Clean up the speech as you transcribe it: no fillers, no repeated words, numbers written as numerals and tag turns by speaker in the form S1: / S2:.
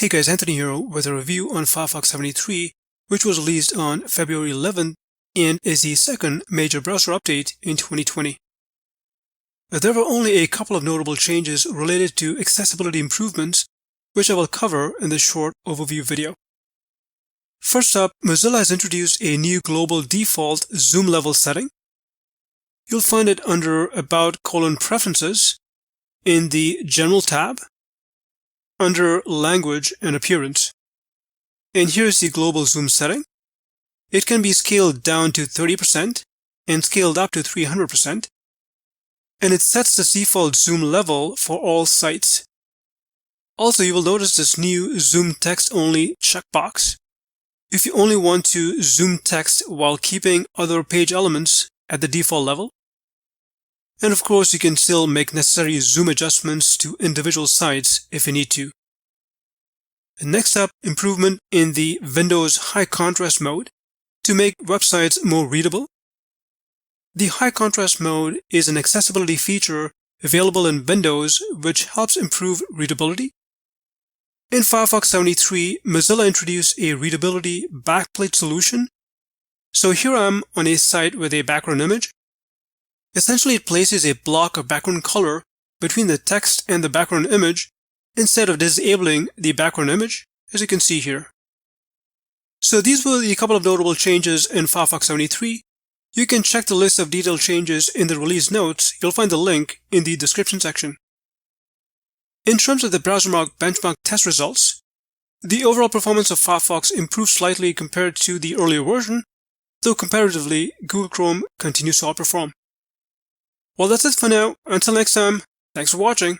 S1: Hey guys, Anthony here with a review on Firefox 73, which was released on February 11th and is the second major browser update in 2020. There were only a couple of notable changes related to accessibility improvements, which I will cover in this short overview video. First up, Mozilla has introduced a new global default zoom level setting. You'll find it under About:*Preferences in the General tab, under Language and Appearance. And here's the global zoom setting. It can be scaled down to 30% and scaled up to 300%. And it sets the default zoom level for all sites. Also, you will notice this new Zoom Text Only checkbox. If you only want to zoom text while keeping other page elements at the default level. And of course, you can still make necessary zoom adjustments to individual sites if you need to. And next up, improvement in the Windows high contrast mode to make websites more readable. The high contrast mode is an accessibility feature available in Windows which helps improve readability. In Firefox 73, Mozilla introduced a readability backplate solution. So here I am on a site with a background image. Essentially, it places a block of background color between the text and the background image instead of disabling the background image, as you can see here. So these were a couple of notable changes in Firefox 73. You can check the list of detailed changes in the release notes. You'll find the link in the description section. In terms of the BrowserMark benchmark test results, the overall performance of Firefox improved slightly compared to the earlier version, though comparatively, Google Chrome continues to outperform. Well, that's it for now. Until next time, thanks for watching.